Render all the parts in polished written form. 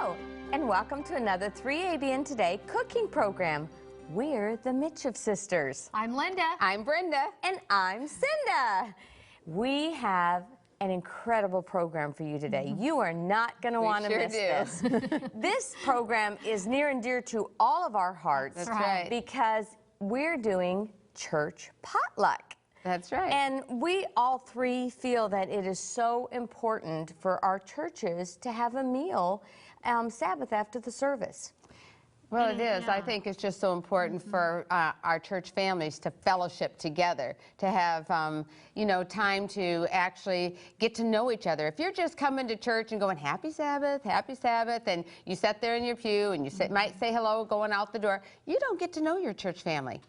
Hello, and welcome to another 3ABN Today cooking program. We're the Micheff sisters. I'm Linda. I'm Brenda. And I'm Cinda. We have an incredible program for you today. You are not going to want to miss this. This program is near and dear to all of our hearts. That's right. Because we're doing church potluck. That's right. And we all three feel that it is so important for our churches to have a meal Sabbath after the service. Well, it is. I think it's just so important for our church families to fellowship together, to have, you know, time to actually get to know each other. If you're just coming to church and going, Happy Sabbath, and you sit there in your pew and you might say hello going out the door, you don't get to know your church family.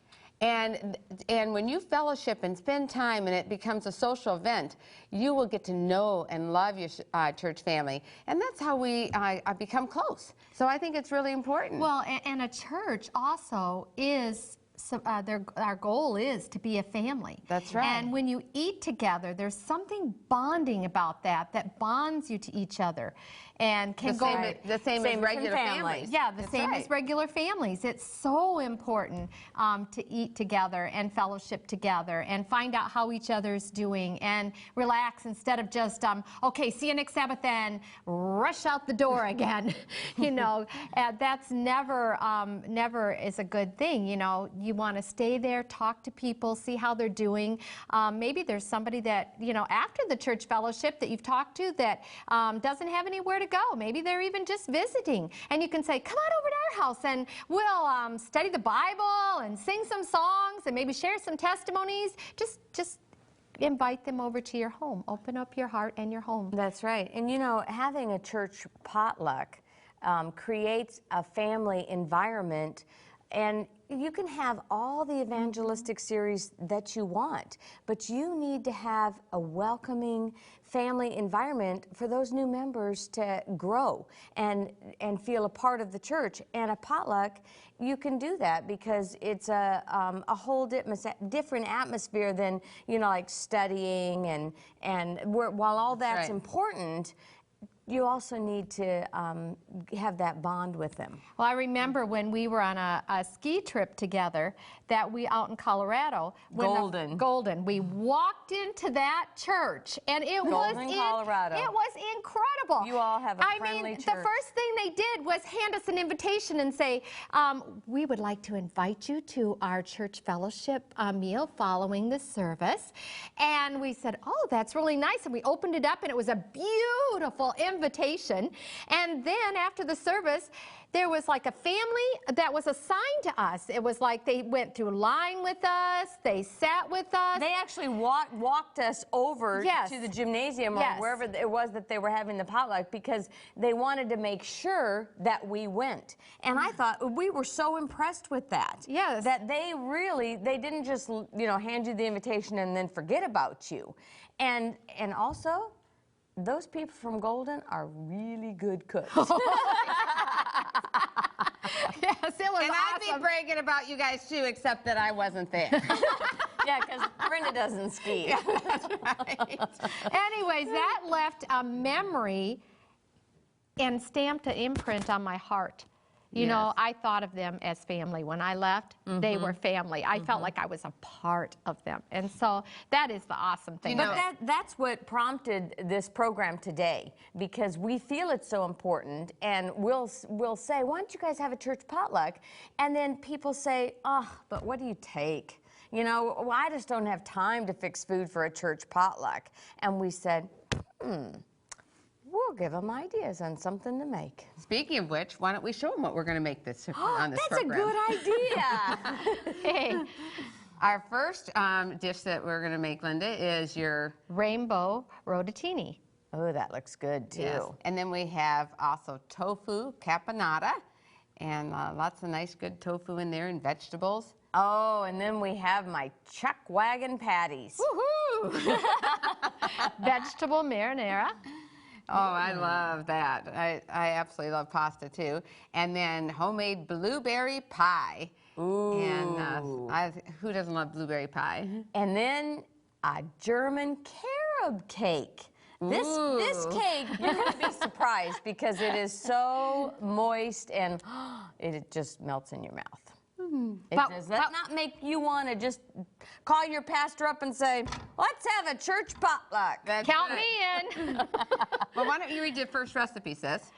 And when you fellowship and spend time and it becomes a social event, you will get to know and love your church family. And that's how we become close. So I think it's really important. Well, and a church also is, our goal is to be a family. That's right. And when you eat together, there's something bonding about that bonds you to each other. And can the same as regular families. Yeah, the same as regular families. It's so important to eat together and fellowship together and find out how each other's doing and relax instead of just, okay, see you next Sabbath and rush out the door again. You know, that's never is a good thing. You know, you want to stay there, talk to people, see how they're doing. Maybe there's somebody that, you know, after the church fellowship that you've talked to that doesn't have anywhere to go. Maybe they're even just visiting. And you can say, come on over to our house and we'll study the Bible and sing some songs and maybe share some testimonies. Just invite them over to your home. Open up your heart and your home. That's right. And you know, having a church potluck creates a family environment, and you can have all the evangelistic series that you want, but you need to have a welcoming family environment for those new members to grow and feel a part of the church. And a potluck, you can do that because it's a whole different atmosphere than, you know, like studying and while all that's important, you also need to have that bond with them. Well, I remember when we were on a ski trip together that we out in Colorado. Golden. We walked into that church and it Colorado. It was incredible. You all have a friendly church. The first thing they did was hand us an invitation and say, we would like to invite you to our church fellowship meal following the service. And we said, oh, that's really nice. And we opened it up and it was a beautiful invitation. And then after the service, there was like a family that was assigned to us. It was like they went through line with us, they sat with us. They actually walked us over to the gymnasium or wherever it was that they were having the potluck because they wanted to make sure that we went. And I thought we were so impressed with that. Yes. That they didn't just, you know, hand you the invitation and then forget about you. And also, those people from Golden are really good cooks. Yes, it was and awesome. I'd be bragging about you guys too, except that I wasn't there. Yeah, because Brenda doesn't ski. Yeah, that's right. Anyways, that left a memory and stamped an imprint on my heart. You know, I thought of them as family. When I left, they were family. I felt like I was a part of them. And so that is the awesome thing. But that's what prompted this program today, because we feel it's so important, and we'll say, why don't you guys have a church potluck? And then people say, oh, but what do you take? You know, well, I just don't have time to fix food for a church potluck. And we said, we'll give them ideas on something to make. Speaking of which, why don't we show them what we're going to make this on this That's program? a good idea. Hey, our first dish that we're going to make, Linda, is your rainbow rotini. Oh, that looks good too. Yes. And then we have also tofu caponata, and lots of nice good tofu in there and vegetables. Oh, and then we have my Chuckwagon Patties. Woohoo! Vegetable marinara. Oh, I love that. I absolutely love pasta too. And then homemade blueberry pie. Ooh. And who doesn't love blueberry pie? And then a German carob cake. This cake, you're going to be surprised because it is so moist and it just melts in your mouth. Does that not make you want to just call your pastor up and say, let's have a church potluck? Count me in. Well, why don't you read your first recipe, sis?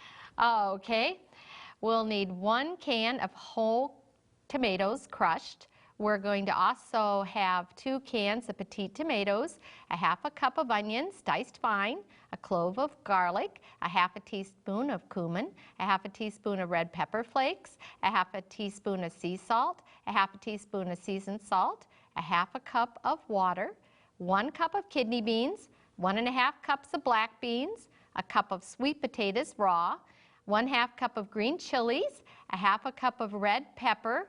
Okay. We'll need 1 can of whole tomatoes crushed. We're going to also have 2 cans of petite tomatoes, a 1/2 cup of onions diced fine, a clove of garlic, a 1/2 teaspoon of cumin, a 1/2 teaspoon of red pepper flakes, a 1/2 teaspoon of sea salt, a 1/2 teaspoon of seasoned salt, a 1/2 cup of water, 1 cup of kidney beans, 1 1/2 cups of black beans, a cup of sweet potatoes raw, 1/2 cup of green chilies, a 1/2 cup of red pepper,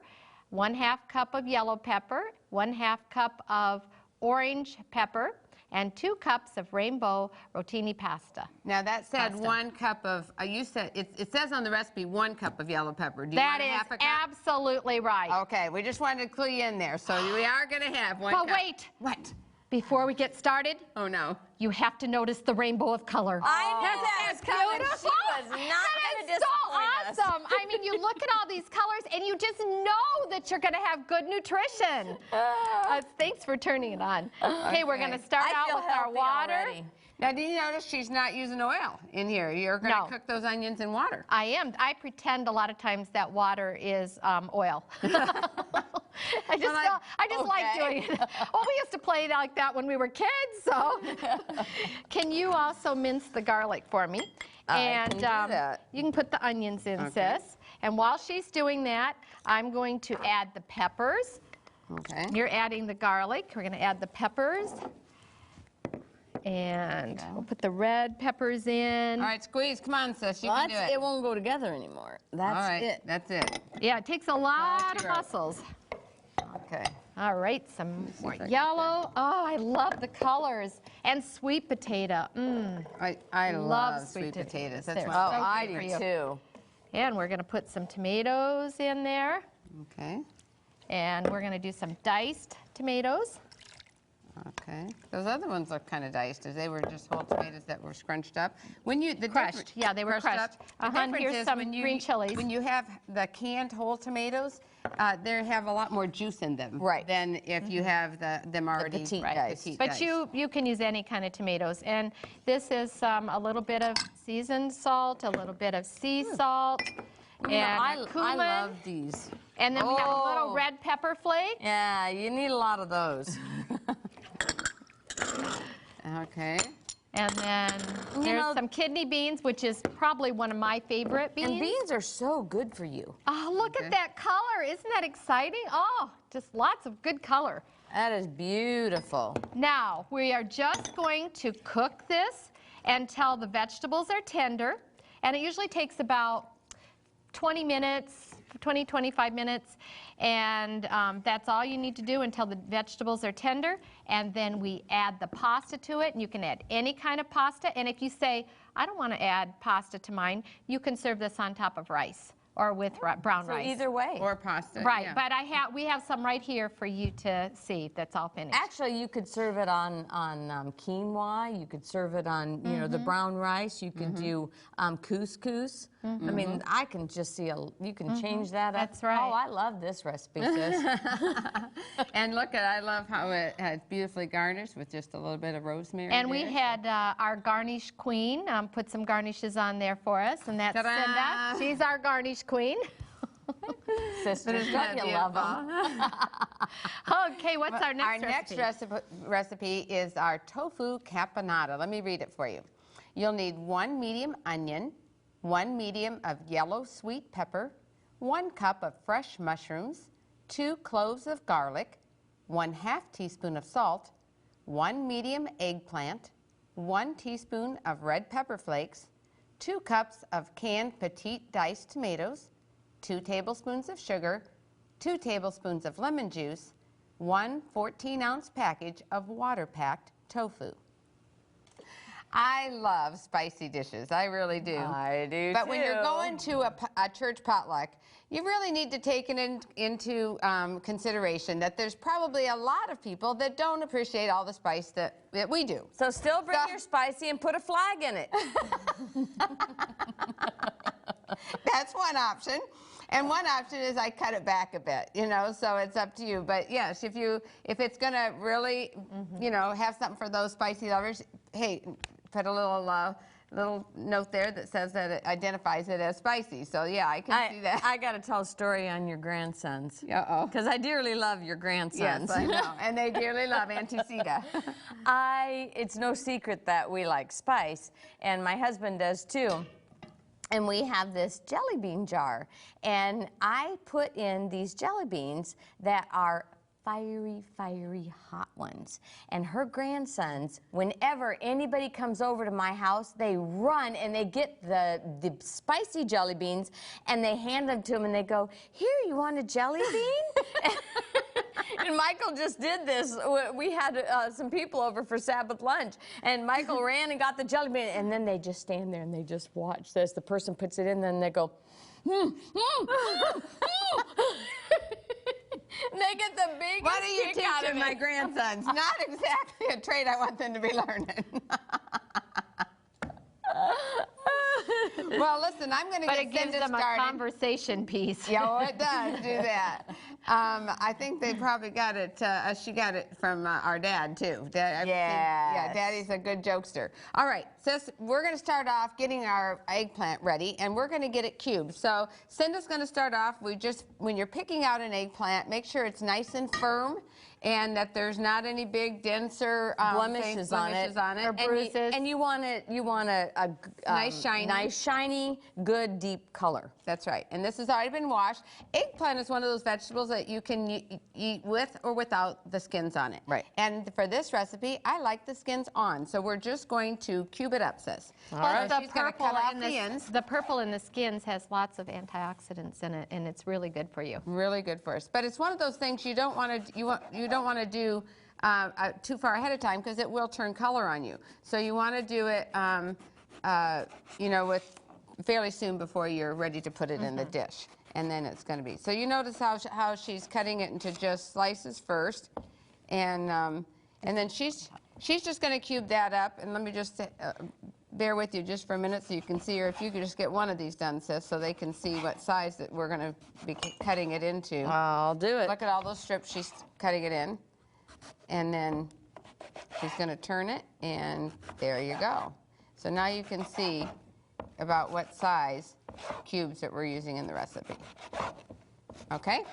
1/2 cup of yellow pepper, 1/2 cup of orange pepper, and 2 cups of rainbow rotini pasta. Now that said 1 cup of, you said, it says on the recipe 1 cup of yellow pepper. Do you That want is 1/2 cup? absolutely right. Okay, we just wanted to clue you in there. So we are going to have 1 cup. But wait, What? before we get started, Oh, no. you have to notice the rainbow of color. I knew that was coming. beautiful? She was not going to That is disappoint us. so awesome. I mean, you look at all these colors and you just know that you're going to have good nutrition. Thanks for turning it on. Okay, we're going to start I out feel with our healthy water. already. Now, do you notice she's not using oil in here? You're going to No. cook those onions in water. I am. I pretend a lot of times that water is oil. I just like doing it. Well, we used to play like that when we were kids, so. Can you also mince the garlic for me? I can do that. You can put the onions in, sis. And while she's doing that, I'm going to add the peppers. Okay. You're adding the garlic. We're going to add the peppers. And we'll put the red peppers in. All right, squeeze. Come on, sis. You Well, can do it. it won't go together anymore. That's All right, it. that's it. Yeah, it takes a lot of your- muscles. Okay. All right, some more if I can yellow. Oh, I love the colors. And sweet potato. I Love love sweet sweet potatoes. That's They're one. Oh, so I good for do you. too. And we're going to put some tomatoes in there. Okay. And we're going to do some diced tomatoes. Okay. Those other ones look kind of diced, as they were just whole tomatoes that were scrunched up. When you Crushed. Yeah, they were crushed. Up, the Uh-huh, and difference here's is some when you, green chilies. When you have the canned whole tomatoes, they have a lot more juice in them. Right. Than if you have them already petite right, diced. petite But diced. you can use any kind of tomatoes. And this is a little bit of seasoned salt, a little bit of sea salt, and cumin. I love these. And then we have a little Oh. red pepper flake. Yeah, you need a lot of those. Okay. And then there's know- some kidney beans, which is probably one of my favorite beans. And beans are so good for you. Oh, look at that color. Isn't that exciting? Oh, just lots of good color. That is beautiful. Now, we are just going to cook this until the vegetables are tender. And it usually takes about 20 minutes, 20, 25 minutes. And that's all you need to do until the vegetables are tender. And then we add the pasta to it. And you can add any kind of pasta. And if you say, I don't want to add pasta to mine, you can serve this on top of rice or with brown So rice. either way. Or pasta. Right, yeah. but we have some right here for you to see that's all finished. Actually, you could serve it on quinoa. You could serve it on the brown rice. You could do couscous. I mean, I can just see you can change that up. That's right. Oh, I love this recipe, sis. And look I love how it's beautifully garnished with just a little bit of rosemary. And we there. had our garnish queen put some garnishes on there for us, and that's Ta-da! Cinda. She's our garnish queen. Sisters, Isn't don't that you love them? Okay, what's our next recipe? Next recipe is our tofu caponata. Let me read it for you. You'll need 1 medium onion, 1 medium of yellow sweet pepper, 1 cup of fresh mushrooms, 2 cloves of garlic, 1/2 teaspoon of salt, 1 medium eggplant, 1 teaspoon of red pepper flakes, 2 cups of canned petite diced tomatoes, 2 tablespoons of sugar, 2 tablespoons of lemon juice, 1 14-ounce package of water-packed tofu. I love spicy dishes. I really do. I do But too. when you're going to a church potluck, you really need to take it into consideration that there's probably a lot of people that don't appreciate all the spice that we do. So still bring your spicy and put a flag in it. That's one option. And one option is I cut it back a bit, you know, so it's up to you. But yes, if it's going to really, you know, have something for those spicy lovers, hey, put a little note there that says that it identifies it as spicy. So yeah, I can see that. I got to tell a story on your grandsons. Uh-oh. Because I dearly love your grandsons. Yes, I know. And they dearly love Auntie Cinda. It's no secret that we like spice, and my husband does too. And we have this jelly bean jar, and I put in these jelly beans that are fiery, fiery hot ones. And her grandsons, whenever anybody comes over to my house, they run and they get the spicy jelly beans and they hand them to them and they go, "Here, you want a jelly bean?" And Michael just did this. We had some people over for Sabbath lunch, and Michael ran and got the jelly bean, and then they just stand there and they just watch this. The person puts it in, then they go, And they get the biggest What are you kick out teaching of my it. grandsons? Not exactly a trait I want them to be learning. Well, listen, I'm going to get But it gives Cinda them started. a conversation piece. Yeah, well, it does do that. I think they probably got it. She got it from our dad too. Yeah, Daddy's a good jokester. All right, sis, we're going to start off getting our eggplant ready, and we're going to get it cubed. So Cinda's going to start off. When you're picking out an eggplant, make sure it's nice and firm, and that there's not any big denser blemishes on it, or bruises. And you want a Nice, shiny, good, deep color. That's right. And this has already been washed. Eggplant is one of those vegetables that you can eat with or without the skins on it. Right. And for this recipe, I like the skins on. So we're just going to cube it up, sis. Plus, So she's going to cut off the ends. the purple in the skins has lots of antioxidants in it, and it's really good for you. Really good for us. But it's one of those things you don't want to do too far ahead of time, because it will turn color on you. So you want to do it, you know, with fairly soon before you're ready to put it in the dish. And then it's going to be. So you notice how she's cutting it into just slices first, and then she's just going to cube that up. And let me just bear with you just for a minute so you can see her. If you could just get one of these done, sis, so they can see what size that we're going to be cutting it into. I'll do it. Look at all those strips she's cutting it in. And then she's going to turn it, and there you go. So now you can see about what size cubes that we're using in the recipe. Okay?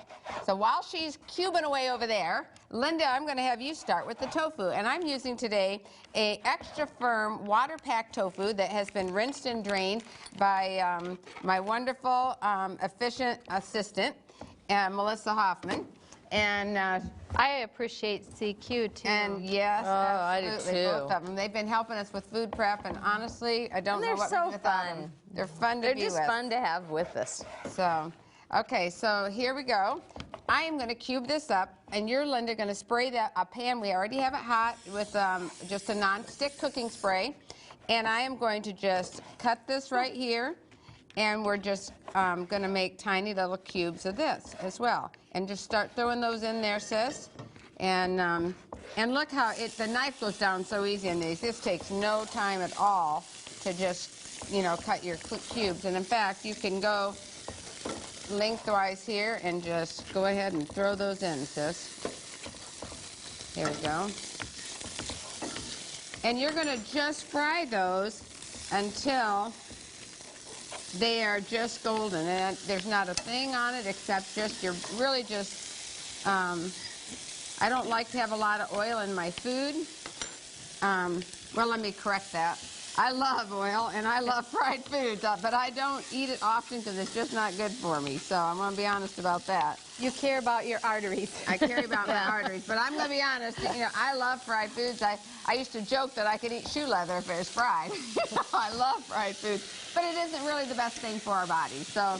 So while she's cubing away over there, Linda, I'm going to have you start with the tofu. And I'm using today a extra firm water-packed tofu that has been rinsed and drained by my wonderful, efficient assistant, Melissa Hoffman. And I appreciate CQ too. and yes, I do absolutely, too. both of them. They've been helping us with food prep, and honestly, I don't And know they're what so we'd do without fun. them. They're fun to They're be just with. fun to have with us. So, okay, so here we go. I am going to cube this up, and you're, Linda, going to spray a pan. We already have it hot with just a non-stick cooking spray. And I am going to just cut this right here, and we're just going to make tiny little cubes of this as well. And just start throwing those in there, sis. And look how the knife goes down so easy in these. This takes no time at all to just, you know, cut your cubes. And in fact, you can go lengthwise here and just go ahead and throw those in, sis. There we go. And you're going to just fry those until they are just golden. And there's not a thing on it except just, you're really just, I don't like to have a lot of oil in my food. Well, let me correct that. I love oil and I love fried foods, but I don't eat it often because it's just not good for me. So I'm going to be honest about that. You care about your arteries. I care about my arteries, but I'm going to be honest. You know, I love fried foods. I used to joke that I could eat shoe leather if it was fried. I love fried foods, but it isn't really the best thing for our bodies. So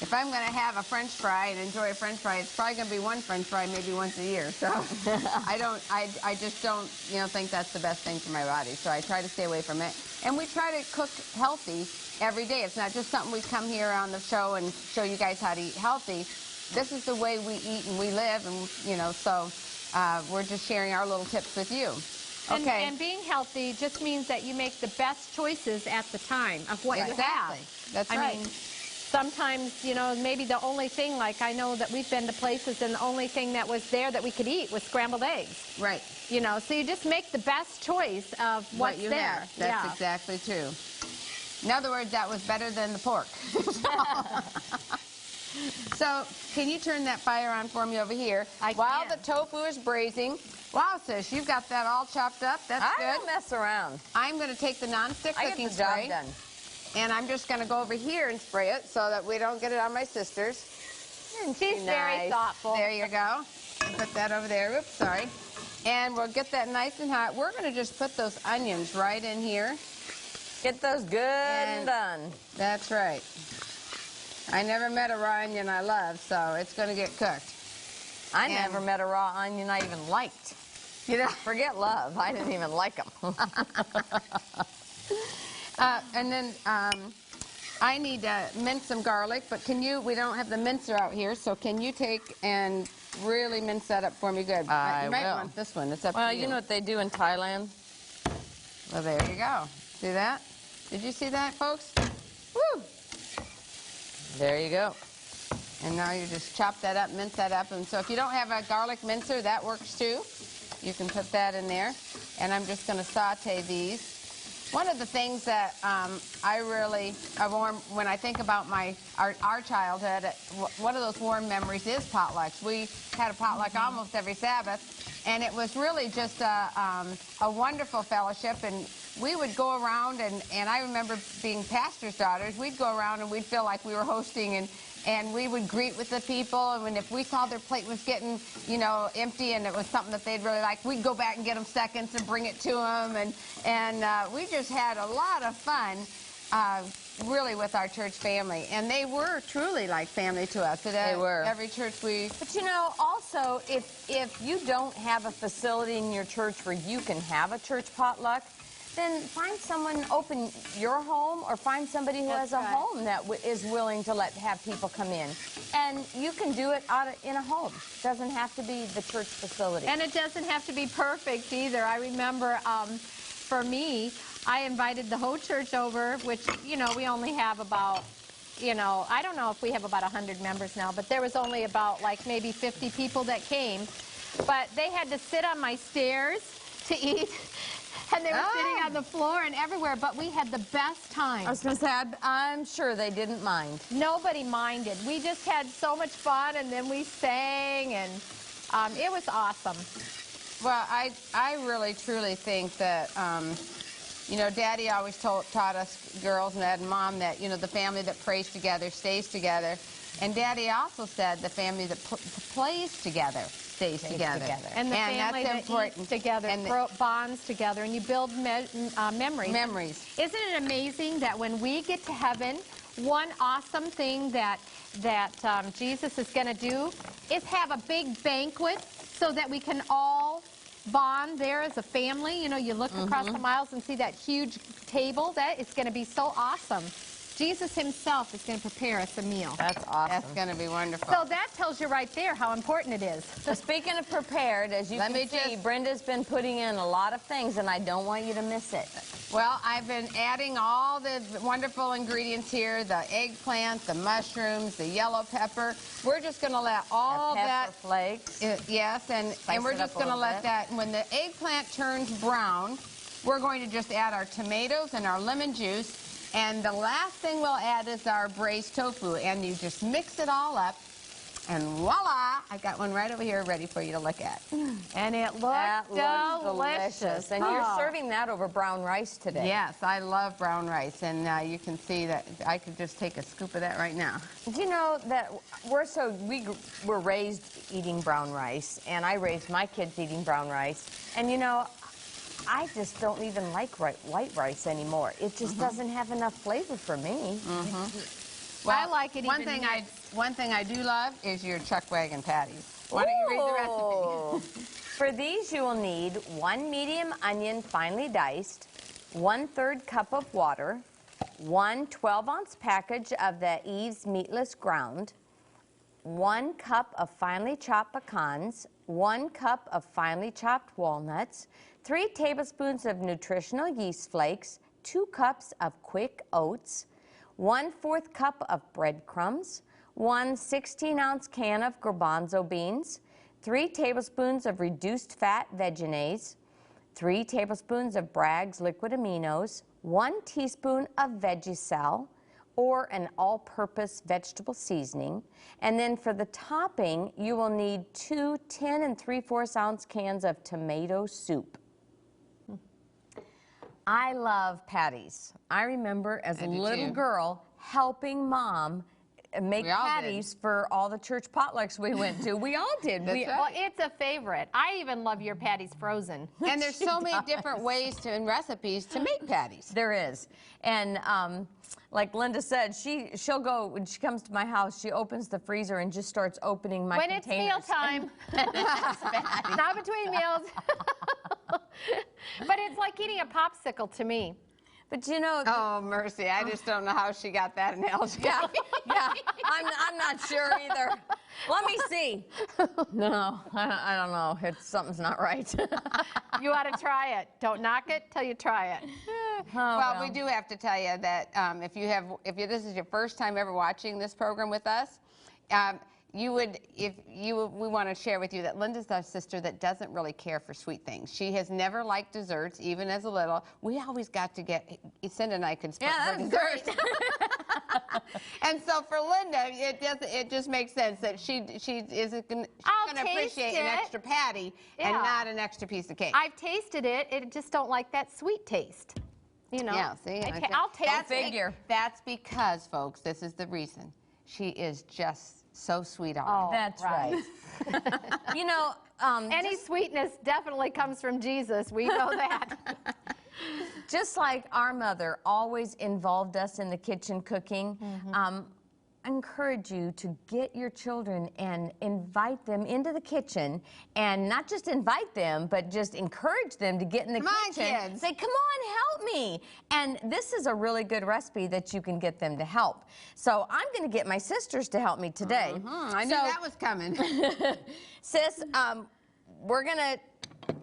if I'm going to have a French fry and enjoy a French fry, it's probably going to be one French fry maybe once a year. So I just don't, think that's the best thing for my body. So I try to stay away from it. And we try to cook healthy every day. It's not just something we come here on the show and show you guys how to eat healthy. This is the way we eat and we live, and so we're just sharing our little tips with you. Okay. And being healthy just means that you make the best choices at the time of what you have. That's right. I mean, sometimes, maybe the only thing, like I know that we've been to places and the only thing that was there that we could eat was scrambled eggs. Right. So you just make the best choice of what's you there. Have. That's exactly true. In other words, that was better than the pork. So, can you turn that fire on for me over here? While the tofu is braising. Wow, sis, you've got that all chopped up. That's good. I don't mess around. I'm going to take the nonstick cooking spray. I get the job done. And I'm just going to go over here and spray it so that we don't get it on my sister's. She's very thoughtful. There you go. Put that over there. Oops, sorry. And we'll get that nice and hot. We're going to just put those onions right in here. Get those good and done. That's right. I never met a raw onion I love, so it's going to get cooked. I never met a raw onion I even liked. Forget love. I didn't even like them. And then I need to mince some garlic, but we don't have the mincer out here, so can you take and really mince that up for me good? I you might will. want this one. It's up to Well, you. you know what they do in Thailand? Well, there you go. See that? Did you see that, folks? Woo! There you go. And now you just chop that up, mince that up. And so if you don't have a garlic mincer, that works too. You can put that in there. And I'm just going to saute these. One of the things that when I think about our childhood, one of those warm memories is potlucks. We had a potluck almost every Sabbath, and it was really just a wonderful fellowship. And we would go around, and I remember being pastors' daughters, we'd go around and we'd feel like we were hosting, and we would greet with the people, and if we saw their plate was getting, empty and it was something that they'd really like, we'd go back and get them seconds and bring it to them, and we just had a lot of fun, really, with our church family, and they were truly like family to us. They were. Every church we... But also, if you don't have a facility in your church where you can have a church potluck, then find someone, open your home, or find somebody who has a home that is willing to have people come in. And you can do it in a home. It doesn't have to be the church facility. And it doesn't have to be perfect either. I remember, for me, I invited the whole church over, which, we only have about, I don't know if we have about 100 members now, but there was only about maybe 50 people that came. But they had to sit on my stairs to eat. And they were sitting on the floor and everywhere, but we had the best time. I was going to say, I'm sure they didn't mind. Nobody minded. We just had so much fun, and then we sang, and it was awesome. Well, I really, truly think that, Daddy always taught us girls and Mom that, the family that prays together stays together. And Daddy also said the family that plays together stays together. And the family that's that eats together, and bonds together, and you build memories. Isn't it amazing that when we get to heaven, one awesome thing that Jesus is going to do is have a big banquet so that we can all bond there as a family. You look across the miles and see that huge table. That is going to be so awesome. Jesus himself is going to prepare us a meal. That's awesome. That's going to be wonderful. So that tells you right there how important it is. So speaking of prepared, as you can see, Brenda's been putting in a lot of things, and I don't want you to miss it. Well, I've been adding all the wonderful ingredients here, the eggplant, the mushrooms, the yellow pepper. We're just going to let all that... Pepper flakes. Yes, and we're just going to let that... When the eggplant turns brown, we're going to just add our tomatoes and our lemon juice. And the last thing we'll add is our braised tofu, and you just mix it all up, and voila! I've got one right over here ready for you to look at. And it looks delicious. And you're serving that over brown rice today. Yes, I love brown rice, and you can see that I could just take a scoop of that right now. Do you know that we were raised eating brown rice, and I raised my kids eating brown rice, and I just don't even like white rice anymore. It just doesn't have enough flavor for me. I like it one even thing I do love is your Chuckwagon Patties. Why don't you read the recipe? For these, you will need 1 medium onion finely diced, 1/3 cup of water, 1 12-ounce package of the Eve's meatless ground, 1 cup of finely chopped pecans, 1 cup of finely chopped walnuts, 3 tablespoons of nutritional yeast flakes, 2 cups of quick oats, 1/4 cup of breadcrumbs, 1 16-ounce can of garbanzo beans, 3 tablespoons of reduced fat veggies, 3 tablespoons of Bragg's liquid aminos, 1 teaspoon of Vegicel, or an all-purpose vegetable seasoning. And then for the topping, you will need 2 10 3/4 ounce cans of tomato soup. I love patties. I remember as a little girl helping Mom make patties for all the church potlucks we went to. We all did. Well, it's a favorite. I even love your patties frozen. And there's so many different ways and recipes to make patties. There is. And like Linda said, she'll go, when she comes to my house, she opens the freezer and just starts opening my containers. When it's mealtime. Not between meals. But it's like eating a popsicle to me. But you know... Oh, mercy. I just don't know how she got that analogy. Yeah, I'm not sure either. Let me see. No, I don't know. Something's not right. You ought to try it. Don't knock it till you try it. Well, we do have to tell you that if this is your first time ever watching this program with us, we want to share with you that Linda's our sister that doesn't really care for sweet things. She has never liked desserts, even as a little. We always got to get, Cinda and I could split her desserts. And so for Linda, it just makes sense that she's going to appreciate an extra patty and not an extra piece of cake. I've tasted it. It just don't like that sweet taste. You know. Yeah, see? I'll taste it. That's because, folks, this is the reason. She is just so sweet on it. That's right. You know, any sweetness definitely comes from Jesus. We know that. Just like our mother always involved us in the kitchen cooking, I encourage you to get your children and invite them into the kitchen, and not just invite them, but just encourage them to get in the kitchen. Come on, kids. Say, come on, help me. And this is a really good recipe that you can get them to help. So I'm going to get my sisters to help me today. I knew that was coming. Sis, we're going to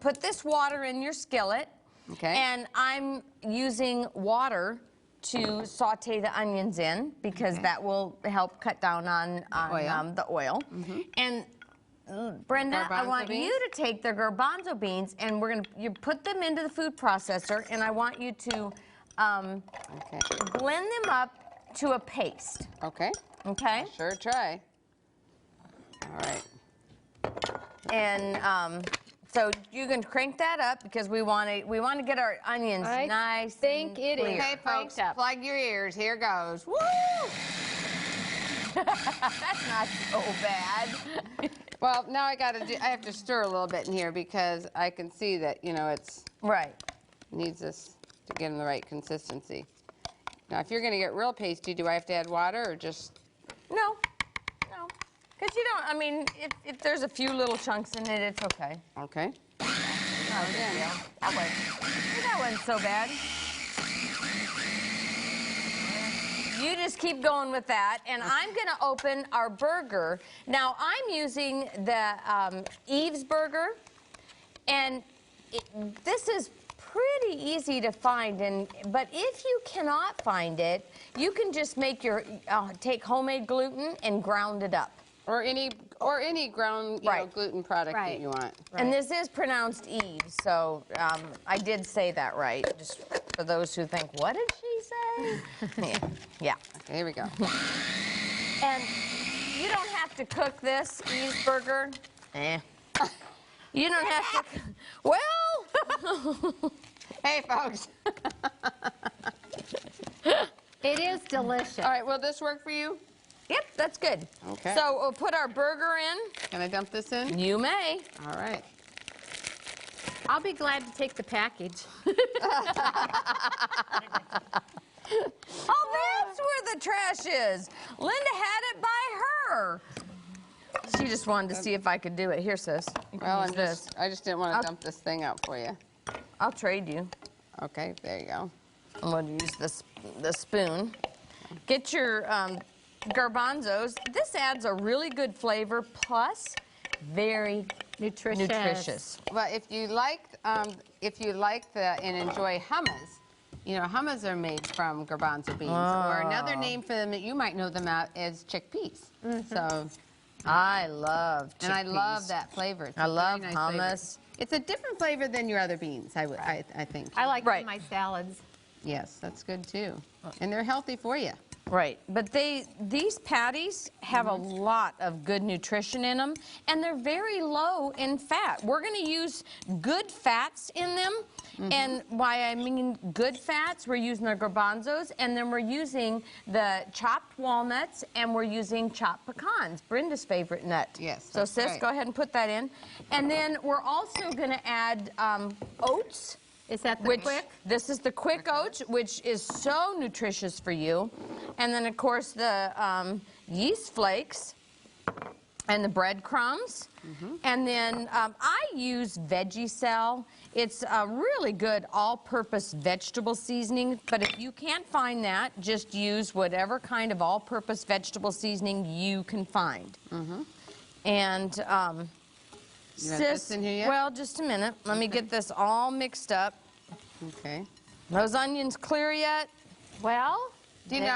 put this water in your skillet. Okay. And I'm using water to saute the onions in, because that will help cut down on the oil. And Brenda, I want you to take the garbanzo beans, and you put them into the food processor, and I want you to blend them up to a paste. Okay. Okay. Sure, try. All right. And so you can crank that up, because we want to get our onions nice. Think it is. Okay, folks, plug your ears. Here goes. Woo! That's not so bad. Well, now I have to stir a little bit in here, because I can see that it's needs this to get in the right consistency. Now, if you're going to get real pasty, do I have to add water or just? No. Because you don't, I mean, if there's a few little chunks in it, it's okay. Okay. That wasn't so bad. You just keep going with that, and I'm going to open our burger. Now, I'm using the Eve's burger, and this is pretty easy to find. But if you cannot find it, you can just make take homemade gluten and ground it up. Or any ground gluten product that you want. And this is pronounced Eve's, so I did say that right. Just for those who think, what did she say? Yeah. Okay, here we go. And you don't have to cook this Eve's burger. You don't have to. Well. Hey, folks. It is delicious. All right, will this work for you? Yep, that's good. Okay. So we'll put our burger in. Can I dump this in? You may. All right. I'll be glad to take the package. Oh, that's where the trash brushes. Linda had it by her. She just wanted to see if I could do it. Here, sis. Well, I just didn't want to dump this thing out for you. I'll trade you. Okay, there you go. I'm going to use the spoon. Get your garbanzos. This adds a really good flavor, plus very nutritious. Well, if you like and enjoy hummus, you know, hummus are made from garbanzo beans, or another name for them that you might know them out is chickpeas. So I love chickpeas. And I love that flavor. It's I love nice hummus. Flavor. It's a different flavor than your other beans, I think. I like them in my salads. Yes, that's good too. And they're healthy for you. Right, but these patties have a lot of good nutrition in them, and they're very low in fat. We're going to use good fats in them, and why I mean good fats, we're using the garbanzos, and then we're using the chopped walnuts, and we're using chopped pecans, Brenda's favorite nut. Yes, so sis, right. Go ahead and put that in. And then we're also going to add oats. Is that the quick? This is the quick oats, which is so nutritious for you. And then, of course, the yeast flakes and the breadcrumbs. And then I use Veggie-Cell. It's a really good all-purpose vegetable seasoning. But if you can't find that, just use whatever kind of all-purpose vegetable seasoning you can find. And you got this in here yet? Well, just a minute. Let me get this all mixed up. Okay. Those onions clear yet? Well, do you know,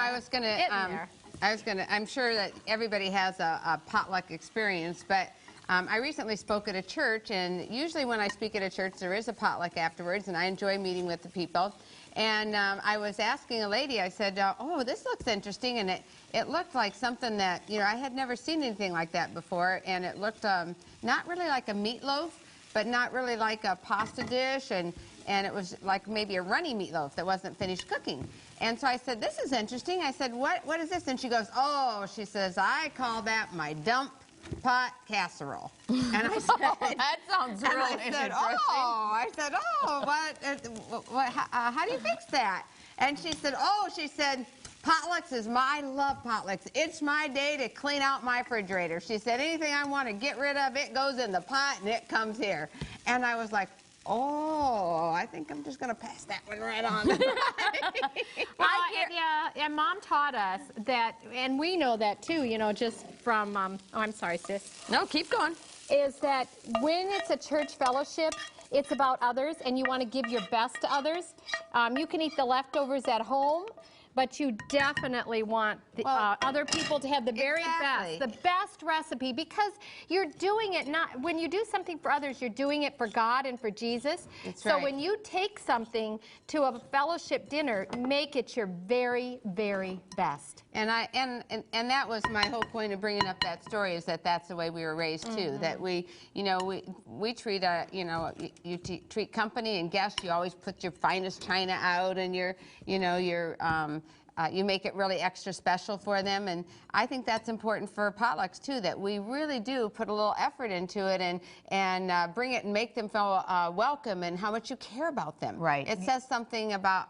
I'm sure that everybody has a potluck experience, but I recently spoke at a church, and usually when I speak at a church, there is a potluck afterwards, and I enjoy meeting with the people. And I was asking a lady, I said, oh, this looks interesting, and it looked like something that, you know, I had never seen anything like that before, and it looked not really like a meatloaf, but not really like a pasta dish, and it was like maybe a runny meatloaf that wasn't finished cooking. And so I said, this is interesting. I said, what is this? And she goes, oh, she says, I call that my dump pot casserole. And I said, that sounds really interesting. I said, what, how do you fix that? And she said, potlucks I love potlucks. It's my day to clean out my refrigerator. She said, anything I want to get rid of, it goes in the pot and it comes here. And I was like, oh, I think I'm just going to pass that one right on. And Mom taught us that, and we know that too, you know, just from, oh, I'm sorry, sis. No, keep going. Is that when it's a church fellowship, it's about others, and you want to give your best to others. You can eat the leftovers at home, but you definitely want the, other people to have the very best, the best recipe, because you're doing it not, when you do something for others, you're doing it for God and for Jesus. That's so when you take something to a fellowship dinner, make it your very, very best. And that was my whole point of bringing up that story, is that that's the way we were raised too. That we, you know, we treat you treat company and guests. You always put your finest china out, and you make it really extra special for them. And I think that's important for potlucks too, that we really do put a little effort into it and bring it and make them feel welcome, and how much you care about them. Right. It says something about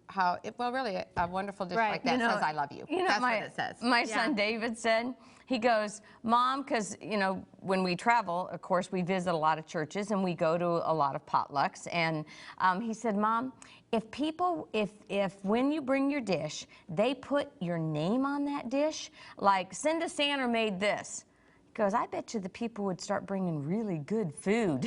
how really a wonderful dish like that says I love you. That's what it says. My son David said, he goes, Mom, because, you know, when we travel, of course, we visit a lot of churches and we go to a lot of potlucks. And he said, Mom, if when you bring your dish, they put your name on that dish, like Cinda Sanner made this. He goes, I bet you the people would start bringing really good food.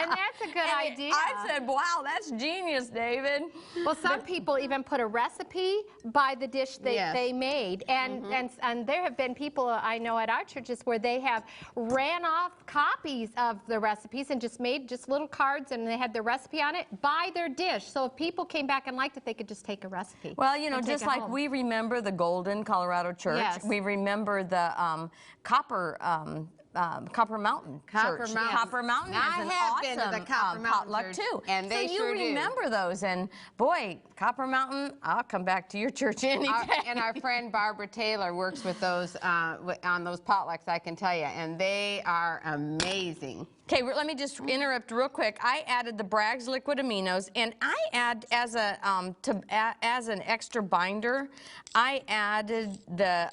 And that's a good idea. I said, wow, that's genius, David. Well, some people even put a recipe by the dish they made. And, and there have been people I know at our churches where they have ran off copies of the recipes and just made just little cards, and they had their recipe on it by their dish. So if people came back and liked it, they could just take a recipe. Well, you know, just like we remember the Golden Colorado Church, we remember the Copper Mountain Church. Copper Mountain has an awesome potluck too. And they so you remember those, and boy, Copper Mountain, I'll come back to your church any day. And our friend Barbara Taylor works with those on those potlucks, I can tell you, and they are amazing. Okay, let me just interrupt real quick. I added the Bragg's liquid aminos, and I add as a as an extra binder, I added the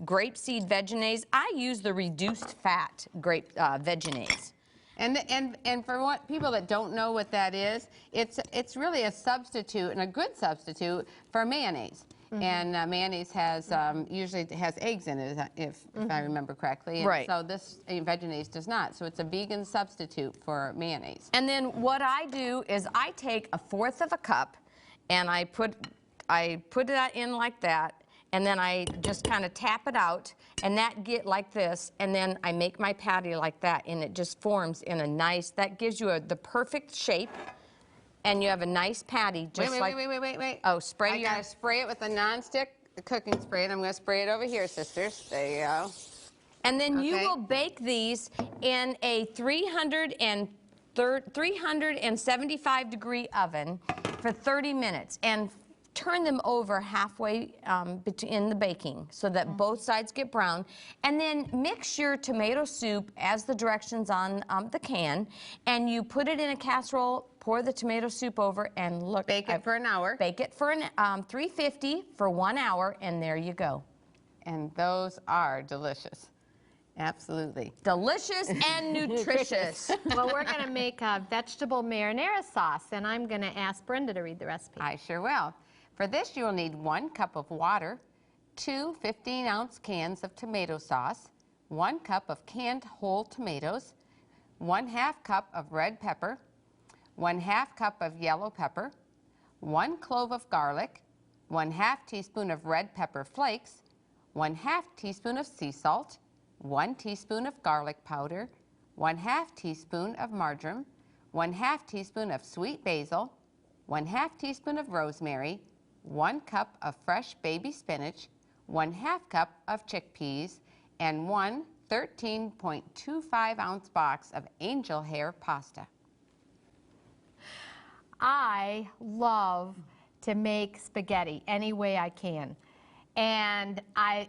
grapeseed veganase. I use the reduced fat grape veganase. And for what people that don't know what that is, it's really a substitute and a good substitute for mayonnaise. And mayonnaise has usually has eggs in it, if I remember correctly. And right. So this veganase does not. So it's a vegan substitute for mayonnaise. And then what I do is I take 1/4 of a cup, and I put that in like that, and then I just kind of tap it out, and that get like this, and then I make my patty like that, and it just forms in a nice. That gives you the perfect shape. And you have a nice patty, just like... Wait. Oh, spray I gotta spray it with a non-stick cooking spray, and I'm gonna spray it over here, sisters. There you go. And then you will bake these in a 375-degree oven for 30 minutes. And turn them over halfway in the baking so that both sides get brown. And then mix your tomato soup as the directions on the can, and you put it in a casserole, pour the tomato soup over, and look. Bake it for an hour. Bake it for 350 for 1 hour, and there you go. And those are delicious. Absolutely. Delicious and nutritious. Well, we're going to make a vegetable marinara sauce, and I'm going to ask Brenda to read the recipe. I sure will. For this, you will need 1 cup of water, 2 15-ounce cans of tomato sauce, 1 cup of canned whole tomatoes, 1/2 cup of red pepper, 1/2 cup of yellow pepper, 1 clove of garlic, 1/2 teaspoon of red pepper flakes, 1/2 teaspoon of sea salt, 1 teaspoon of garlic powder, 1/2 teaspoon of marjoram, 1/2 teaspoon of sweet basil, 1/2 teaspoon of rosemary, 1 cup of fresh baby spinach, 1/2 cup of chickpeas, and 1 13.25-ounce box of angel hair pasta. I love to make spaghetti any way I can. And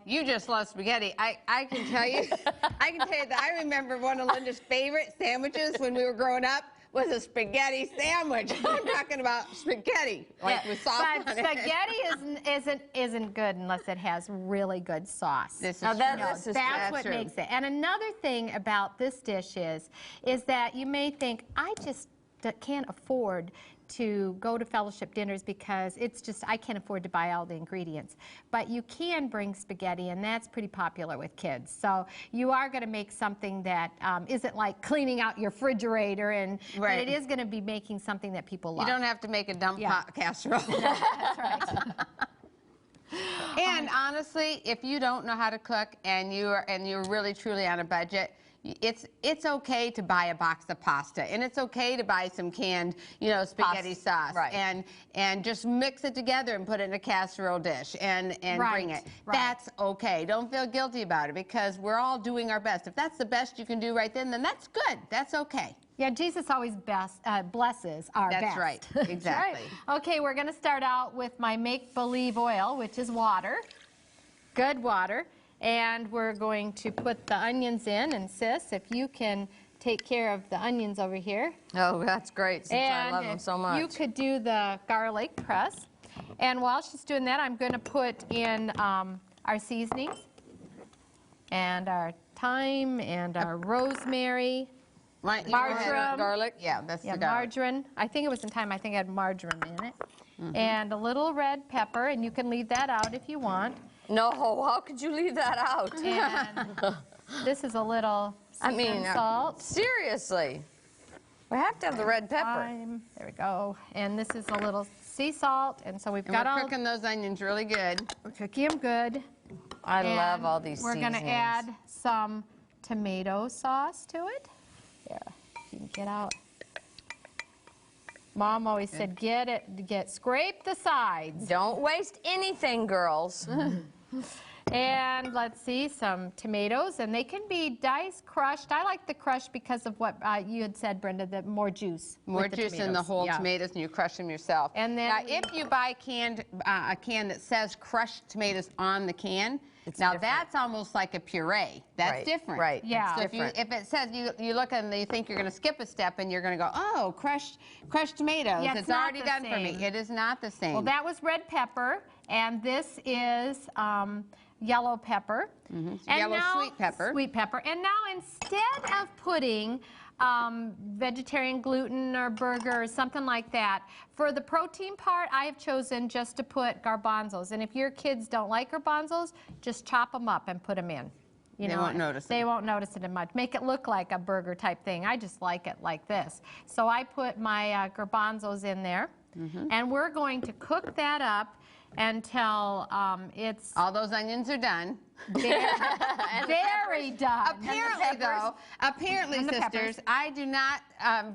You just love spaghetti. I can tell you, that I remember one of Linda's favorite sandwiches when we were growing up was a spaghetti sandwich. I'm talking about spaghetti, like with sauce on but it. spaghetti isn't good unless it has really good sauce. This is That's what true. makes it. And another thing about this dish is that you may think, I just can't afford to go to fellowship dinners because I can't afford to buy all the ingredients. But you can bring spaghetti, and that's pretty popular with kids. So you are going to make something that isn't like cleaning out your refrigerator, but it is going to be making something that people love. You don't have to make a dump pot casserole. That's right. And honestly, if you don't know how to cook and you're really truly on a budget, it's okay to buy a box of pasta, and it's okay to buy some canned, spaghetti sauce, and just mix it together and put it in a casserole dish and bring it. That's okay. Don't feel guilty about it, because we're all doing our best. If that's the best you can do right then that's good. That's okay. Yeah, Jesus always blesses our best. That's right. Exactly. Right. Okay, we're going to start out with my make-believe oil, which is water. Good water. And we're going to put the onions in, and Sis, if you can take care of the onions over here. Oh, that's great, since I love them so much. You could do the garlic press. And while she's doing that, I'm going to put in our seasonings and our thyme and our rosemary. Marjoram. Garlic? Yeah, that's the garlic. Margarine. I think it was in thyme. I think I had marjoram in it. And a little red pepper, and you can leave that out if you want. No, how could you leave that out? And this is a little salt. Seriously. We have to have the red pepper. There we go. And this is a little sea salt. And so we're cooking those onions really good. We're cooking them good. I love all these seasonings. We're going to add some tomato sauce to it. Here, if you can get out. Mom always said, scrape the sides. Don't waste anything, girls. And let's see, some tomatoes, and they can be diced, crushed. I like the crushed because of what you had said, Brenda, the more juice. More juice in the whole tomatoes, and you crush them yourself. And then now, if you buy a can that says crushed tomatoes on the can, Now that's almost like a puree. That's different. Right. Yeah. So if it says you look and you think you're going to skip a step and you're going to go, oh, crushed tomatoes. Yeah, it's not already the done for same. me. It is not the same. Well, that was red pepper, and this is yellow pepper. And Yellow now, sweet pepper. Sweet pepper. And now instead of putting vegetarian gluten or burger or something like that, for the protein part, I have chosen just to put garbanzos. And if your kids don't like garbanzos, just chop them up and put them in. They won't notice it. They won't notice it much. Make it look like a burger type thing. I just like it like this. So I put my garbanzos in there, and we're going to cook that up until it's all those onions are done. Very done. Apparently, sisters, I do not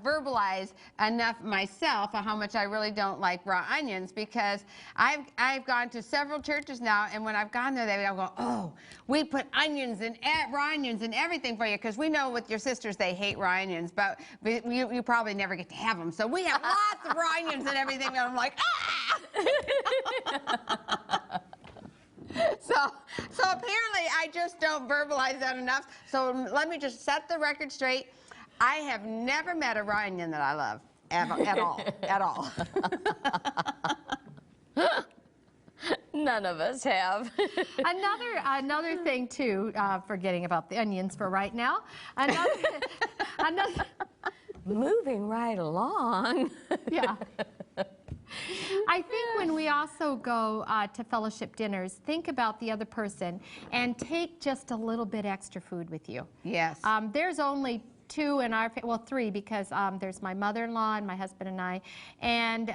verbalize enough myself of how much I really don't like raw onions, because I've gone to several churches now, and when I've gone there, they'll go, oh, we put onions and raw onions and everything for you, because we know with your sisters they hate raw onions, but you probably never get to have them. So we have lots of raw onions and everything, and I'm like, ah! So apparently I just don't verbalize that enough. So let me just set the record straight. I have never met a raw onion that I love at all, at all. None of us have. Another thing too, forgetting about the onions for right now. Another Moving right along. yeah. I think when we also go to fellowship dinners, think about the other person and take just a little bit extra food with you. Yes. There's only two in our, well, three, because there's my mother-in-law and my husband and I, and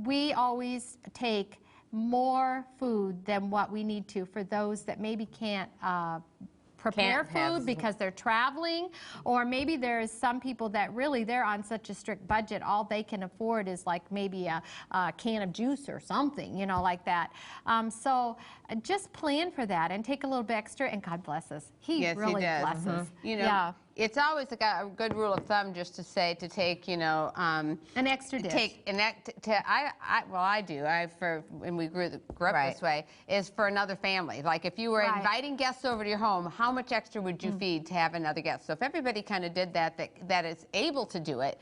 we always take more food than what we need to for those that maybe can't prepare food because they're traveling, or maybe there's some people that really they're on such a strict budget, all they can afford is like maybe a can of juice or something, you know, like that. So just plan for that and take a little bit extra, and God bless us. He really blesses. You know, it's always a good rule of thumb just to say to take, you know, an extra dish. I do. When we grew up this way, is for another family. Like if you were inviting guests over to your home, how much extra would you feed to have another guest? So if everybody kind of did that is able to do it,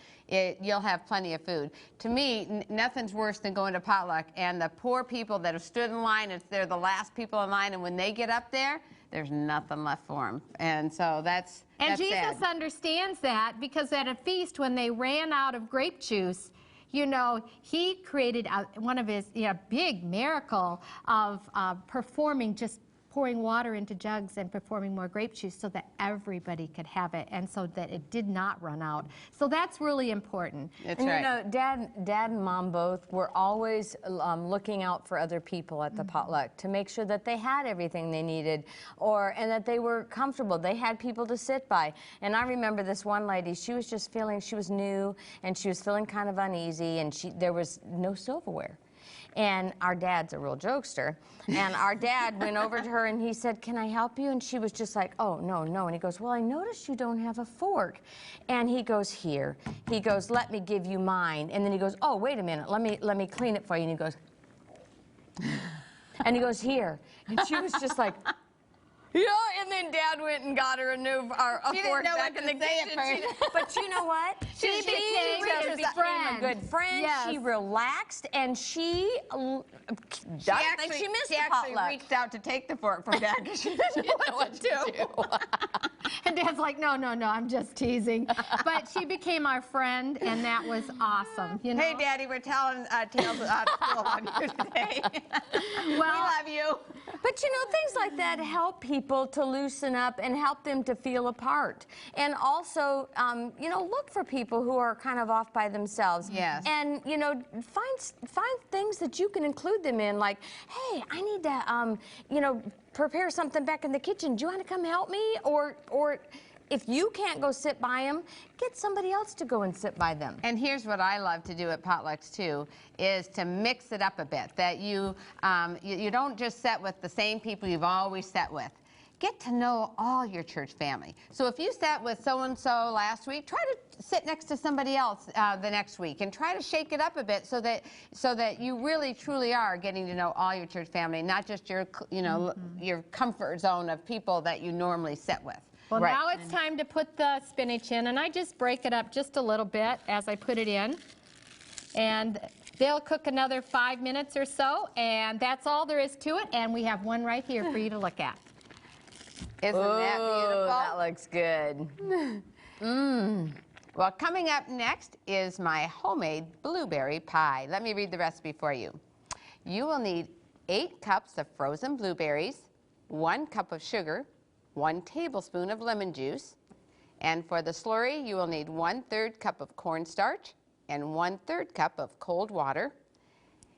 you'll have plenty of food. To me, nothing's worse than going to potluck and the poor people that have stood in line, they're the last people in line, and when they get up there, there's nothing left for them. And so that's Jesus sad. understands that, because at a feast when they ran out of grape juice, you know, he created one of his big miracle of performing, just pouring water into jugs and performing more grape juice so that everybody could have it, and so that it did not run out. So that's really important. That's right. You know, Dad and Mom both were always looking out for other people at the potluck to make sure that they had everything they needed, and that they were comfortable. They had people to sit by. And I remember this one lady, she was just feeling, she was new, and she was feeling kind of uneasy, and there was no silverware. And our dad's a real jokester. And our dad went over to her and he said, "Can I help you?" And she was just like, "Oh, no, no." And he goes, "Well, I noticed you don't have a fork." And he goes, "Here." He goes, "Let me give you mine." And then he goes, "Oh, wait a minute. Let me clean it for you." And he goes, and he goes, "Here." And she was just like, yeah, and then Dad went and got her a fork back in the kitchen. But you know what? She became a good friend. Yes. She relaxed, and she missed the potluck. She actually reached out to take the fork from Dad because she didn't know what to do. And Dad's like, "No, no, no, I'm just teasing." But she became our friend, and that was awesome. You know? Hey, Daddy, we're telling tales out of school on you today. Well, we love you. But you know, things like that help people to loosen up and help them to feel apart. And also, you know, look for people who are kind of off by themselves. Yes. And, you know, find things that you can include them in, like, "Hey, I need to, you know, prepare something back in the kitchen. Do you want to come help me?" Or if you can't go sit by them, get somebody else to go and sit by them. And here's what I love to do at potlucks too, is to mix it up a bit. That you don't just sit with the same people you've always sat with. get to know all your church family. So if you sat with so-and-so last week, try to sit next to somebody else the next week and try to shake it up a bit so that you really truly are getting to know all your church family, not just your, your comfort zone of people that you normally sit with. Well, now it's time to put the spinach in, and I just break it up just a little bit as I put it in. And they'll cook another 5 minutes or so, and that's all there is to it, and we have one right here for you to look at. Isn't that beautiful? That looks good. Well, coming up next is my homemade blueberry pie. Let me read the recipe for you. You will need 8 cups of frozen blueberries, 1 cup of sugar, 1 tablespoon of lemon juice, and for the slurry, you will need 1/3 cup of cornstarch and 1/3 cup of cold water.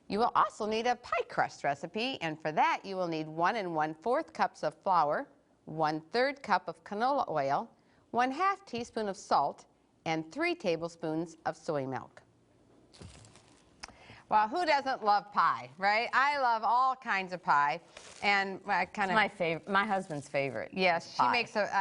You will also need a pie crust recipe, and for that, you will need 1 1/4 cups of flour, 1/3 cup of canola oil, 1/2 teaspoon of salt, and 3 tablespoons of soy milk. Well, who doesn't love pie, right? I love all kinds of pie, and I kind of my favorite, my husband's favorite. Yes,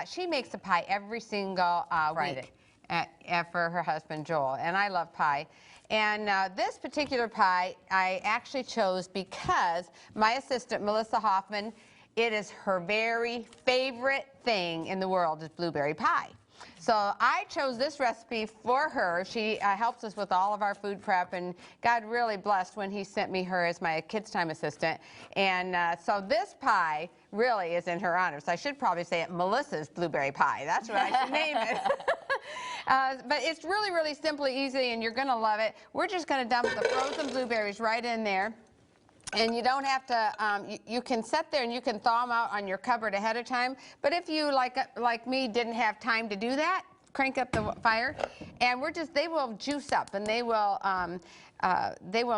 she makes a pie every single Friday week for her husband Joel, and I love pie. And this particular pie I actually chose because my assistant Melissa Hoffman, it is her very favorite thing in the world is blueberry pie. So I chose this recipe for her. She helps us with all of our food prep, and God really blessed when he sent me her as my kids' time assistant. And so this pie really is in her honor. So I should probably say it Melissa's blueberry pie. That's what I should name it. But it's really, really simple, easy, and you're going to love it. We're just going to dump the frozen blueberries right in there. And you don't have to, you can sit there and you can thaw them out on your cupboard ahead of time. But if you, like me, didn't have time to do that, crank up the fire. And they will juice up and they will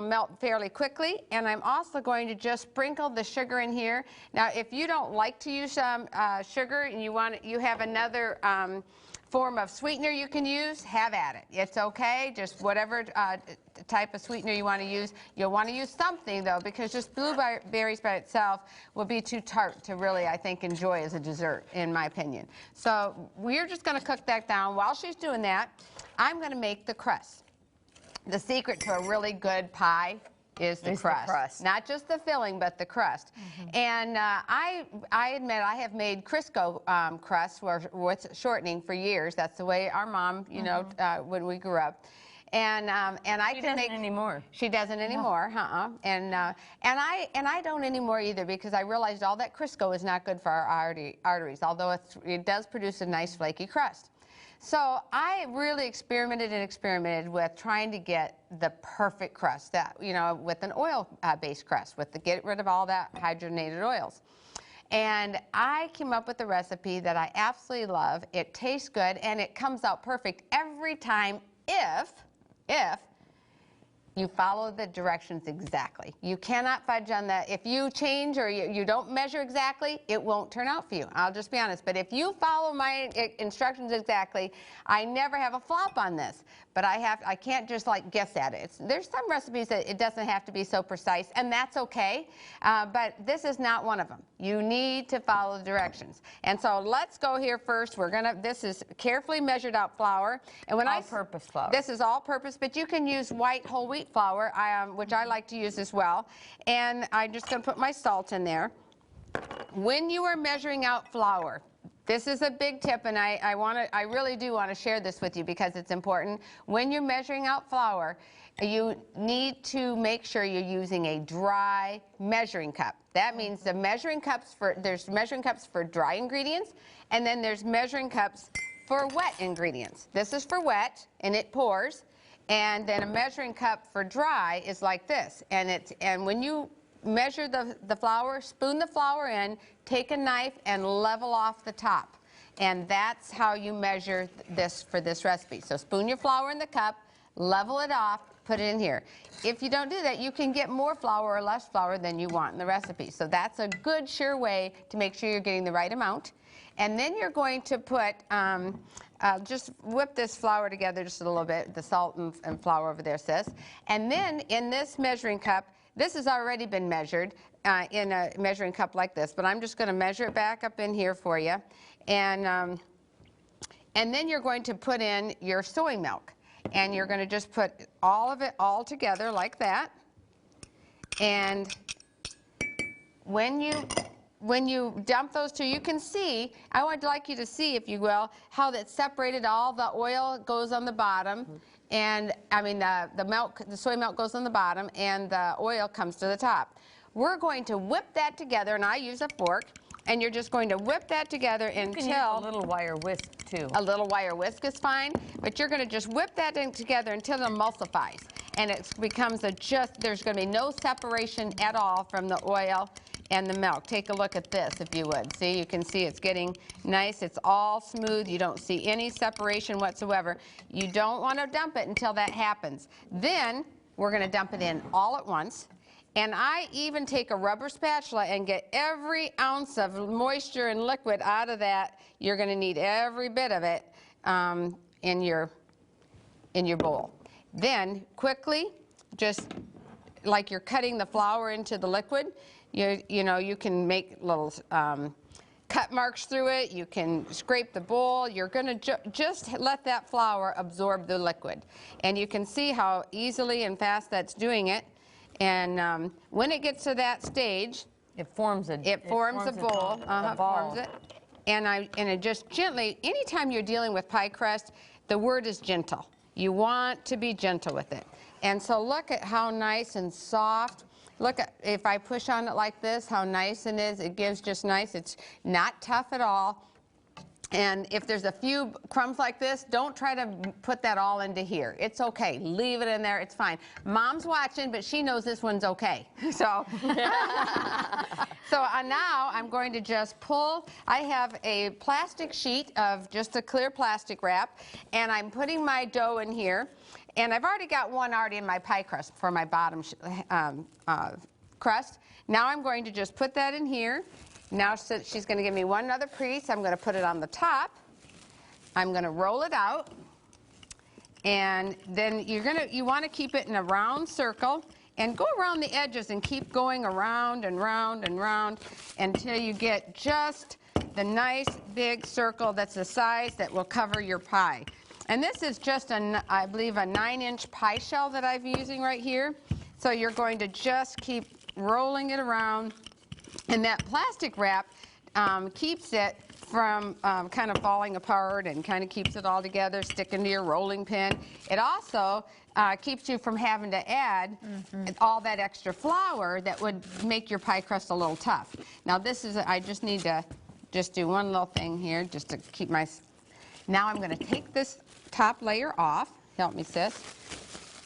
melt fairly quickly. And I'm also going to just sprinkle the sugar in here. Now, if you don't like to use sugar and you have another form of sweetener you can use, have at it. It's okay, just whatever type of sweetener you want to use. You'll want to use something, though, because just blueberries by itself will be too tart to really, I think, enjoy as a dessert, in my opinion. So we're just going to cook that down. While she's doing that, I'm going to make the crust. The secret to a really good pie is the crust. Not just the filling, but the crust. And I admit I have made Crisco crust with shortening for years. That's the way our mom, when we grew up. And I can make anymore. She doesn't anymore, And I don't anymore either, because I realized all that Crisco is not good for our arteries, although it does produce a nice flaky crust. So I really experimented with trying to get the perfect crust, with an oil-based crust, get rid of all that hydrogenated oils. And I came up with a recipe that I absolutely love. It tastes good, and it comes out perfect every time if you follow the directions exactly. You cannot fudge on that. If you change or you don't measure exactly, it won't turn out for you. I'll just be honest. But if you follow my instructions exactly, I never have a flop on this. But I can't just guess at it. There's some recipes that it doesn't have to be so precise, and that's okay. But this is not one of them. You need to follow the directions. And so let's go here first. This is carefully measured out flour. And all-purpose flour. This is all-purpose, but you can use white whole wheat flour, which I like to use as well. And I'm just going to put my salt in there. When you are measuring out flour, this is a big tip, and I really do want to share this with you because it's important. When you're measuring out flour, you need to make sure you're using a dry measuring cup. That means there's measuring cups for dry ingredients, and then there's measuring cups for wet ingredients. This is for wet, and it pours. And then a measuring cup for dry is like this. And when you measure the flour, spoon the flour in, take a knife and level off the top. And that's how you measure this for this recipe. So spoon your flour in the cup, level it off, put it in here. If you don't do that, you can get more flour or less flour than you want in the recipe. So that's a good, sure way to make sure you're getting the right amount. And then you're going to put, just whip this flour together just a little bit, the salt and flour over there, sis. And then in this measuring cup, this has already been measured. in a measuring cup like this, but I'm just going to measure it back up in here for you. And then you're going to put in your soy milk. And you're going to just put all of it all together like that. And when you dump those two, you can see, I would like you to see, if you will, how that's separated. All the oil goes on the bottom, and I mean the soy milk goes on the bottom, and the oil comes to the top. We're going to whip that together, and I use a fork, and you're just going to whip that together until... You can use a little wire whisk, too. A little wire whisk is fine, but you're going to just whip that together until it emulsifies. And it becomes there's going to be no separation at all from the oil and the milk. Take a look at this, if you would. See, you can see it's getting nice. It's all smooth. You don't see any separation whatsoever. You don't want to dump it until that happens. Then we're going to dump it in all at once. And I even take a rubber spatula and get every ounce of moisture and liquid out of that. You're going to need every bit of it in your bowl. Then quickly, just like you're cutting the flour into the liquid, you know, you can make little cut marks through it. You can scrape the bowl. You're going to just let that flour absorb the liquid. And you can see how easily and fast that's doing it. And when it gets to that stage, it forms a bowl. Forms it. And it just gently, anytime you're dealing with pie crust, the word is gentle. You want to be gentle with it. And so look at how nice and soft. Look at, if I push on it like this, how nice it is. It gives just nice. It's not tough at all. And if there's a few crumbs like this, don't try to put that all into here. It's okay. Leave it in there. It's fine. Mom's watching, but she knows this one's okay. So, now I'm going to just pull. I have a plastic sheet of just a clear plastic wrap, and I'm putting my dough in here. And I've already got one in my pie crust for my bottom crust. Now I'm going to just put that in here. Now she's going to give me one other piece. I'm going to put it on the top. I'm going to roll it out. And then you want to keep it in a round circle and go around the edges and keep going around and round and round until you get just the nice big circle that's the size that will cover your pie. And this is just, I believe, a 9-inch pie shell that I'm using right here. So you're going to just keep rolling it around. And that plastic wrap keeps it from kind of falling apart and kind of keeps it all together, sticking to your rolling pin. It also keeps you from having to add all that extra flour that would make your pie crust a little tough. Now this is, I just need to just do one little thing here just to keep my, now I'm going to take this top layer off. Help me, sis.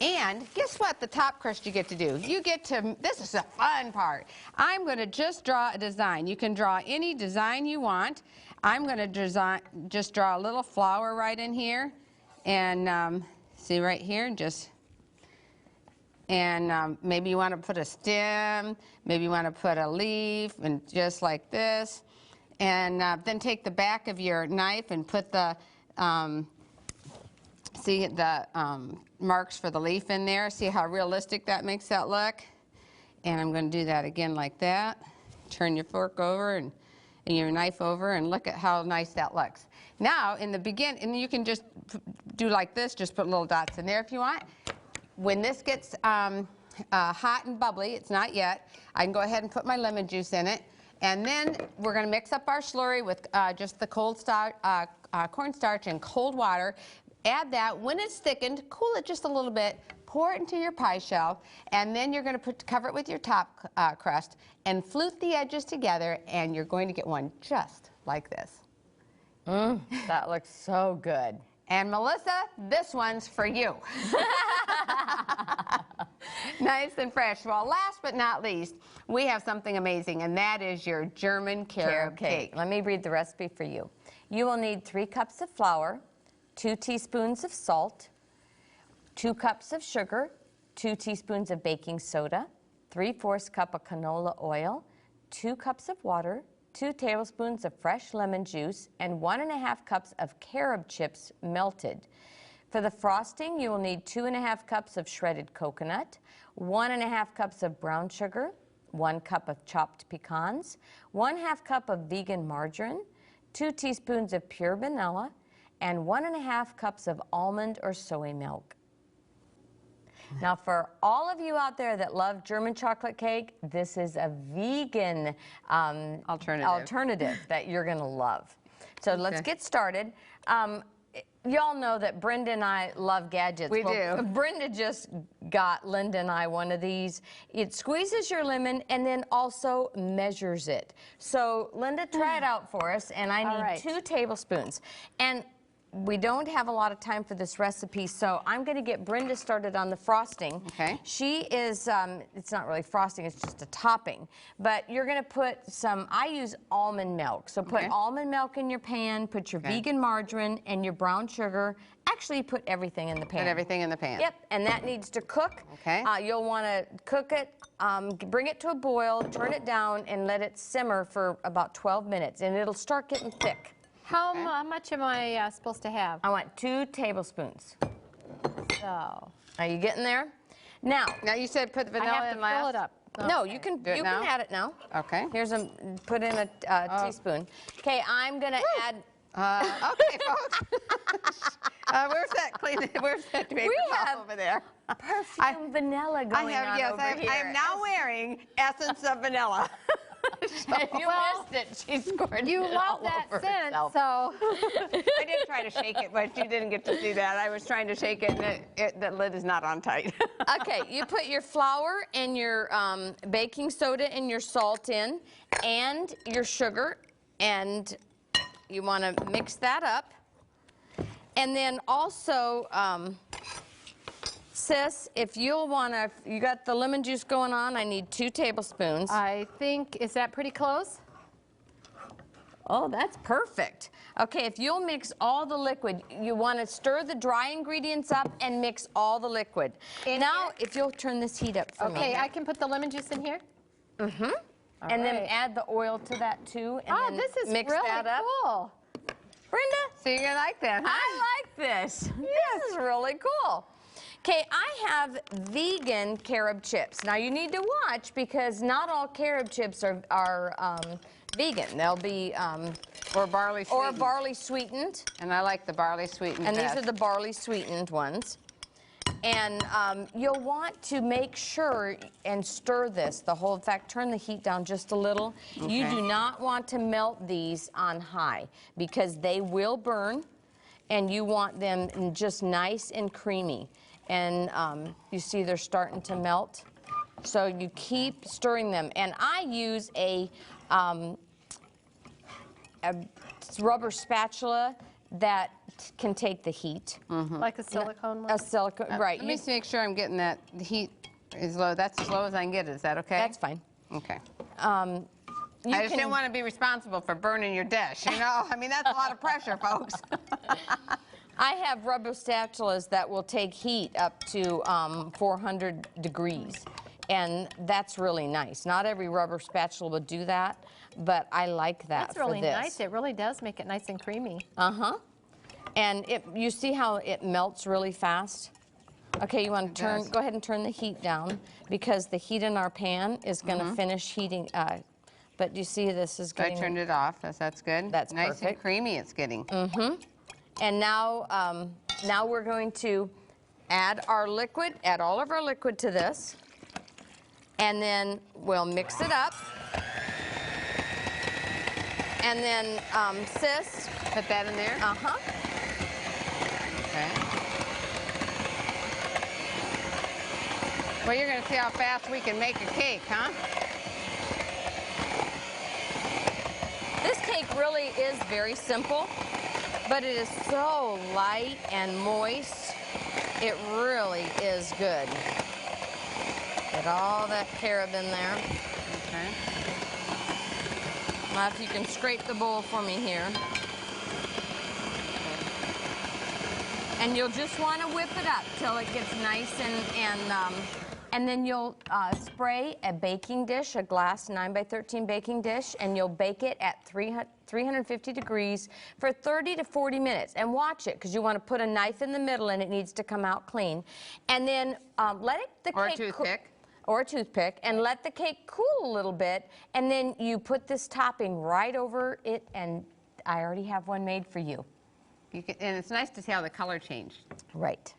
And guess what the top crust you get to do? You get to, this is the fun part. I'm going to just draw a design. You can draw any design you want. I'm going to just draw a little flower right in here. And see right here, maybe you want to put a stem, maybe you want to put a leaf, and just like this. And then take the back of your knife and put the, see the marks for the leaf in there. See how realistic that makes that look? And I'm going to do that again like that. Turn your fork over and your knife over and look at how nice that looks. Now, in the beginning, and you can just do like this, just put little dots in there if you want. When this gets hot and bubbly, it's not yet, I can go ahead and put my lemon juice in it. And then we're going to mix up our slurry with just the cornstarch and cold water. Add that. When it's thickened, cool it just a little bit, pour it into your pie shell, and then you're going to cover it with your top crust and flute the edges together, and you're going to get one just like this. That looks so good. And Melissa, this one's for you. Nice and fresh. Well, last but not least, we have something amazing, and that is your German Carob cake. Let me read the recipe for you. You will need 3 cups of flour, 2 teaspoons of salt, 2 cups of sugar, 2 teaspoons of baking soda, 3/4 cup of canola oil, 2 cups of water, 2 tablespoons of fresh lemon juice, and 1½ cups of carob chips melted. For the frosting, you will need 2½ cups of shredded coconut, 1½ cups of brown sugar, 1 cup of chopped pecans, 1/2 cup of vegan margarine, 2 teaspoons of pure vanilla, and 1½ cups of almond or soy milk. Now, for all of you out there that love German chocolate cake, this is a vegan alternative that you're going to love. So let's get started. Y'all know that Brenda and I love gadgets. We do. Brenda just got Linda and I one of these. It squeezes your lemon and then also measures it. So Linda, try it out for us, and I need 2 tablespoons. And we don't have a lot of time for this recipe, so I'm going to get Brenda started on the frosting. Okay. She is, it's not really frosting, it's just a topping. But you're going to put some, I use almond milk. So put almond milk in your pan, put your vegan margarine and your brown sugar. Actually, put everything in the pan. Put everything in the pan. Yep, and that needs to cook. Okay. You'll want to cook it, bring it to a boil, turn it down, and let it simmer for about 12 minutes, and it'll start getting thick. How much am I supposed to have? I want 2 tablespoons. So. Are you getting there? Now you said put the vanilla in last. Fill it up. No, you can add it now. Okay. Here's put in a teaspoon. Okay, I'm gonna add. Okay, folks. Where's that paper towel over there? Perfume vanilla going on over here. I am now wearing essence of vanilla. If you missed it, she scored You it love all that over scent, herself. so. I did try to shake it, but you didn't get to see that. I was trying to shake it, and the lid is not on tight. Okay, you put your flour and your baking soda and your salt in, and your sugar, and you want to mix that up. And then also, sis, if you'll want to, you got the lemon juice going on, I need 2 tablespoons. I think, is that pretty close? Oh, that's perfect. Okay, if you'll mix all the liquid, you want to stir the dry ingredients up and mix all the liquid. Now, if you'll turn this heat up for me. Okay, I can put the lemon juice in here? Mm-hmm. And then add the oil to that too, and then this is mix really that up. cool. Brenda, So you're gonna like that, huh? I like this. This is really cool. Okay, I have vegan carob chips. Now you need to watch because not all carob chips are vegan. They'll be Or barley sweetened. And I like the barley sweetened. And these are the barley sweetened ones. And you'll want to make sure and stir this the whole. In fact, turn the heat down just a little. Okay. You do not want to melt these on high because they will burn, and you want them just nice and creamy. And you see they're starting to melt. So you keep stirring them. And I use a rubber spatula that can take the heat. Like a silicone one? A silicone, right. Let me make sure I'm getting that. The heat is low. That's as low as I can get it. Is that okay? That's fine. Okay. I just didn't want to be responsible for burning your dish, you know? I mean, that's a lot of pressure, folks. I have rubber spatulas that will take heat up to 400 degrees, and that's really nice. Not every rubber spatula would do that, but I like that That's really for this. nice. It really does make it nice and creamy. Uh-huh. And you see how it melts really fast? Okay, you want to go ahead and turn the heat down because the heat in our pan is going to finish heating. But you see this is getting... I turned it off. That's good. That's nice perfect. And creamy it's getting. And now, now we're going to add our liquid, add all of our liquid to this. And then we'll mix it up. And then, sis, put that in there? Uh-huh. Okay. Well, you're going to see how fast we can make a cake, huh? This cake really is very simple, but it is so light and moist. It really is good. Get all that carob in there. Okay. Now, if you can scrape the bowl for me here. And you'll just want to whip it up till it gets nice and then you'll spray a baking dish, a glass 9x13 baking dish, and you'll bake it at 350 degrees for 30 to 40 minutes. And watch it, because you want to put a knife in the middle and it needs to come out clean. And then let it, the or cake a toothpick. or a toothpick and let the cake cool a little bit, and then you put this topping right over it, and I already have one made for you. And it's nice to see how the color changed. Right.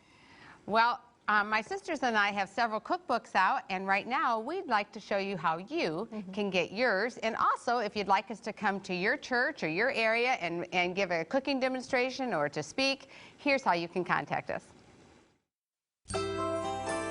Well, my sisters and I have several cookbooks out, and right now we'd like to show you how you can get yours. And also, if you'd like us to come to your church or your area and give a cooking demonstration or to speak, here's how you can contact us.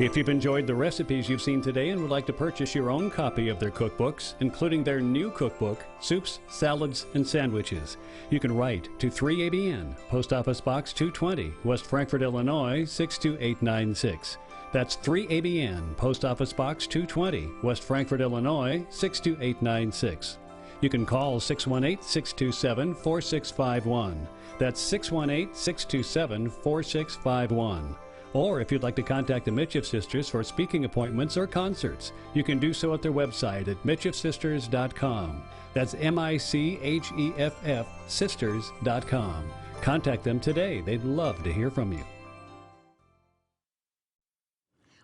If you've enjoyed the recipes you've seen today and would like to purchase your own copy of their cookbooks, including their new cookbook, Soups, Salads, and Sandwiches, you can write to 3ABN, Post Office Box 220, West Frankfort, Illinois 62896. That's 3ABN, Post Office Box 220, West Frankfort, Illinois 62896. You can call 618-627-4651. That's 618-627-4651. Or if you'd like to contact the Micheff sisters for speaking appointments or concerts, you can do so at their website at micheffsisters.com. That's MICHEFF sisters.com. Contact them today. They'd love to hear from you.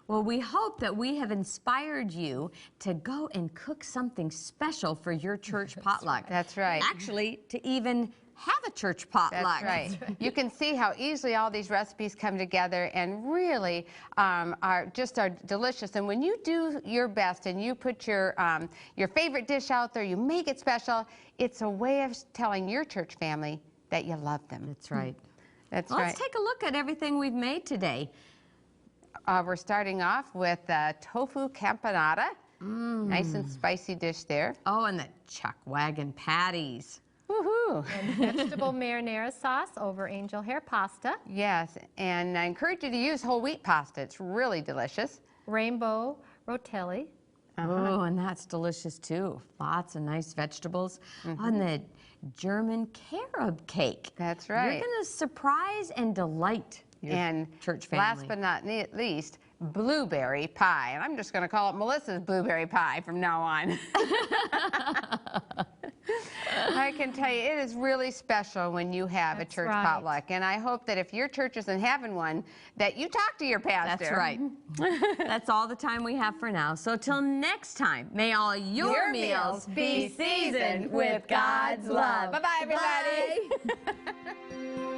Well, we hope that we have inspired you to go and cook something special for your church potluck. That's right. Actually, to even have a church potluck. That's right. You can see how easily all these recipes come together and really are delicious. And when you do your best and you put your favorite dish out there, you make it special, it's a way of telling your church family that you love them. That's right. That's Let's right. take a look at everything we've made today. We're starting off with Tofu Caponata. Nice and spicy dish there. Oh, and the Chuckwagon Patties. Woohoo! And vegetable marinara sauce over angel hair pasta. Yes, and I encourage you to use whole wheat pasta. It's really delicious. Rainbow rotini. Oh, and that's delicious too. Lots of nice vegetables. On the German carob cake. That's right. You're going to surprise and delight your church family. Last but not least, blueberry pie. And I'm just going to call it Melissa's blueberry pie from now on. I can tell you, it is really special when you have a church potluck. And I hope that if your church isn't having one, that you talk to your pastor. That's right. That's all the time we have for now. So till next time, may all your meals be seasoned with God's love. Bye-bye, everybody. Bye.